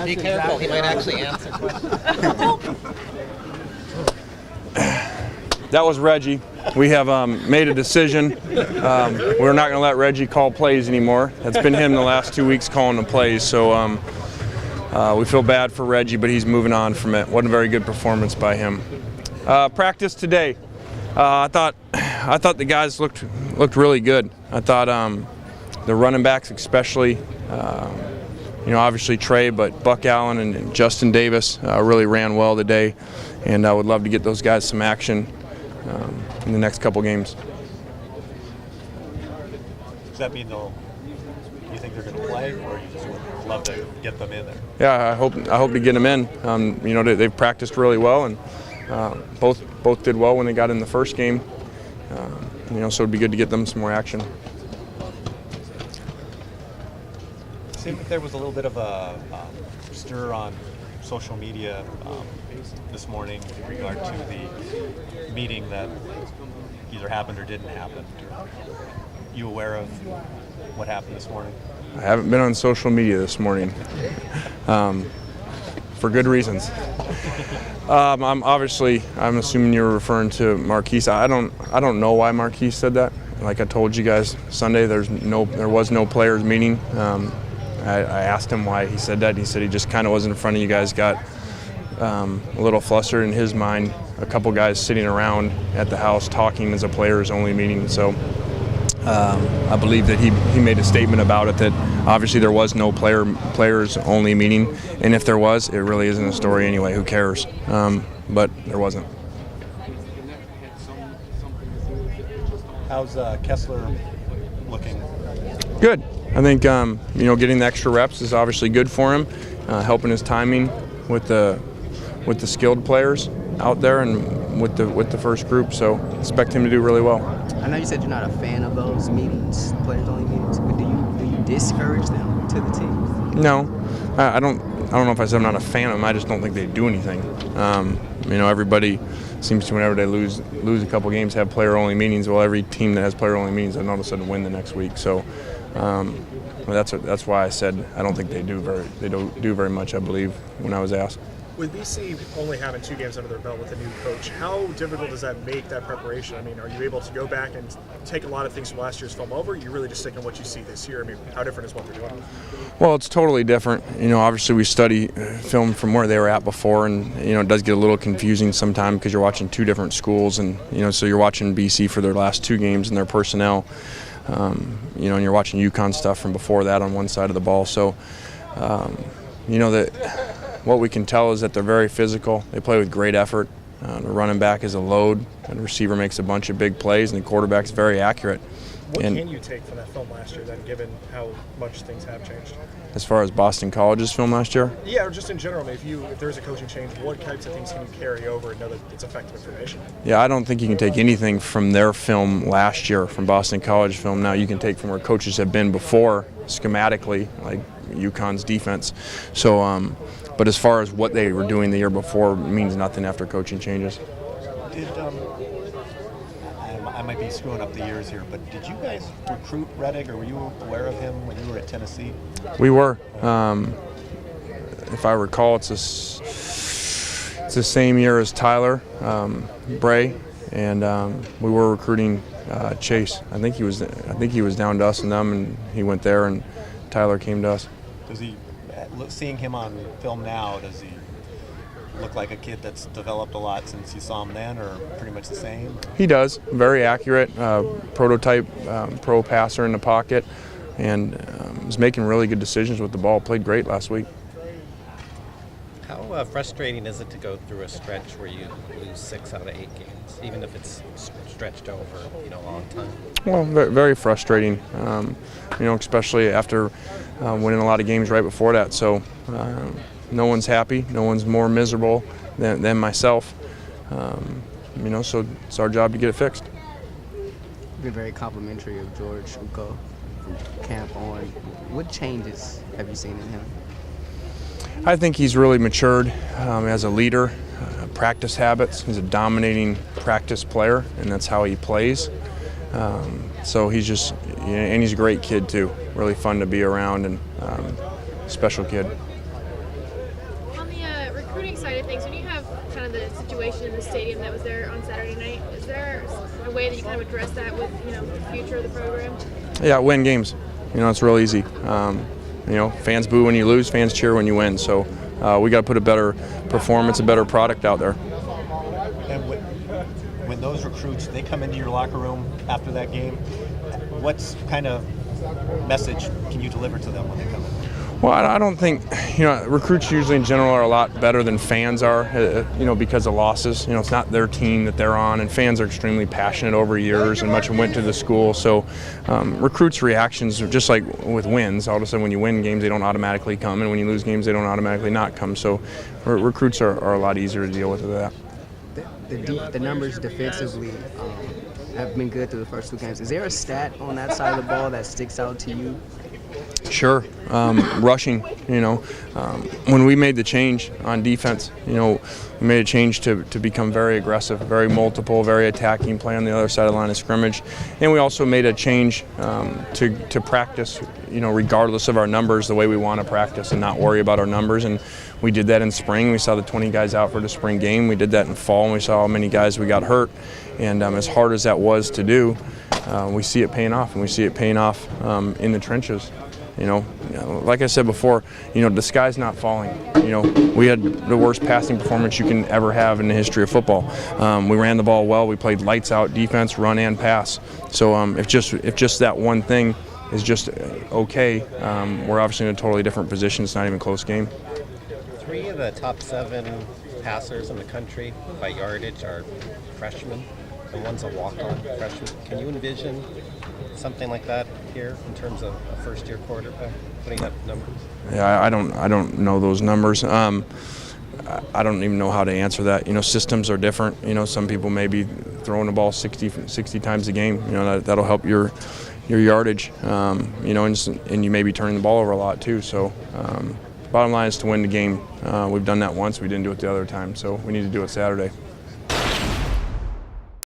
Be careful, he might actually answer questions. That was Reggie. We have made a decision. We're not going to let Reggie call plays anymore. It's been him the last 2 weeks calling the plays, so we feel bad for Reggie, but he's moving on from it. Wasn't a very good performance by him. Practice today. I thought the guys looked really good. I thought the running backs, especially, obviously Trey, but Buck Allen and Justin Davis really ran well today, and I would love to get those guys some action in the next couple games. Does that mean you think they're going to play, or you just would love to get them in there? Yeah, I hope to get them in. They've practiced really well, and both did well when they got in the first game. So it'd be good to get them some more action. It seemed like there was a little bit of a stir on social media this morning in regard to the meeting that either happened or didn't happen. Are you aware of what happened this morning? I haven't been on social media this morning, for good reasons. I'm assuming you're referring to Marquise. I don't know why Marquise said that. Like I told you guys Sunday, there was no players meeting. I asked him why he said that. He said he just kind of was in front of you guys, got a little flustered in his mind. A couple guys sitting around at the house talking as a players only meeting. So I believe that he made a statement about it that obviously there was no players only meeting, and if there was, it really isn't a story anyway. Who cares? But there wasn't. How's Kessler looking? Good. I think getting the extra reps is obviously good for him, helping his timing with the skilled players out there and with the first group. So expect him to do really well. I know you said you're not a fan of those meetings, players only meetings, but do you discourage them to the team? No, I don't know if I said I'm not a fan of them. I just don't think they do anything. Everybody seems to, whenever they lose a couple games, have player only meetings. Well, every team that has player only meetings, then all of a sudden win the next week. So that's why I said I don't think they don't do very much. I believe when I was asked. With BC only having 2 games under their belt with a new coach, how difficult does that make that preparation? I mean, are you able to go back and take a lot of things from last year's film over? Or you really just sticking what you see this year? I mean, how different is what they're doing? Well, it's totally different. Obviously we study film from where they were at before, and it does get a little confusing sometimes because you're watching 2 different schools, and so you're watching BC for their last 2 games and their personnel, and you're watching UConn stuff from before that on one side of the ball. So, that. What we can tell is that they're very physical. They play with great effort. The running back is a load, and the receiver makes a bunch of big plays, and the quarterback's very accurate. What can you take from that film last year, then, given how much things have changed? As far as Boston College's film last year? Yeah, or just in general. I mean, if there's a coaching change, what types of things can you carry over and know that it's effective information? Yeah, I don't think you can take anything from their film last year, from Boston College film. Now you can take from where coaches have been before, schematically, like UConn's defense. So, but as far as what they were doing the year before means nothing after coaching changes. I might be screwing up the years here, but did you guys recruit Reddick, or were you aware of him when you were at Tennessee? We were. If I recall, it's the same year as Tyler Bray, and we were recruiting Chase. I think he was down to us and them, and he went there, and Tyler came to us. Does he? Seeing him on film now, does he look like a kid that's developed a lot since you saw him then, or pretty much the same? He does. Very accurate, prototype pro passer in the pocket, and is making really good decisions with the ball. Played great last week. How frustrating is it to go through a stretch where you lose 6 out of 8 games, even if it's stretched over a long time? Well, very frustrating, especially after winning a lot of games right before that. So no one's happy. No one's more miserable than myself. So it's our job to get it fixed. You've been very complimentary of George Uko from camp on. What changes have you seen in him? I think he's really matured as a leader, practice habits. He's a dominating practice player, and that's how he plays. So he's just, and he's a great kid too. Really fun to be around, and special kid. On the recruiting side of things, when you have kind of the situation in the stadium that was there on Saturday night, is there a way that you kind of address that with the future of the program? Yeah, win games. It's real easy. Fans boo when you lose, fans cheer when you win. So we got to put a better performance, a better product out there. And when those recruits, they come into your locker room after that game, what's kind of message can you deliver to them when they come in? Well, I don't think, recruits usually in general are a lot better than fans are, because of losses. It's not their team that they're on, and fans are extremely passionate over years and much went to the school. So recruits' reactions are just like with wins. All of a sudden when you win games, they don't automatically come, and when you lose games, they don't automatically not come. So recruits are a lot easier to deal with that. The numbers defensively have been good through the first 2 games. Is there a stat on that side of the ball that sticks out to you? Sure. Rushing, when we made the change on defense, we made a change to become very aggressive, very multiple, very attacking, play on the other side of the line of scrimmage. And we also made a change to practice, regardless of our numbers, the way we want to practice and not worry about our numbers. And we did that in spring. We saw the 20 guys out for the spring game. We did that in fall, and we saw how many guys we got hurt. And as hard as that was to do, we see it paying off, and we see it paying off in the trenches. Like I said before, the sky's not falling. We had the worst passing performance you can ever have in the history of football. We ran the ball well. We played lights out defense, run and pass. So if just that one thing is just okay, we're obviously in a totally different position. It's not even a close game. 3 of the top 7 passers in the country by yardage are freshmen, and one's a walk-on freshman. Can you envision something like that here in terms of a first-year quarterback, putting up numbers? Yeah, I don't know those numbers. I don't even know how to answer that. Systems are different. Some people may be throwing the ball 60 times a game. That'll help your yardage. And you may be turning the ball over a lot too. So bottom line is to win the game. We've done that once. We didn't do it the other time. So we need to do it Saturday.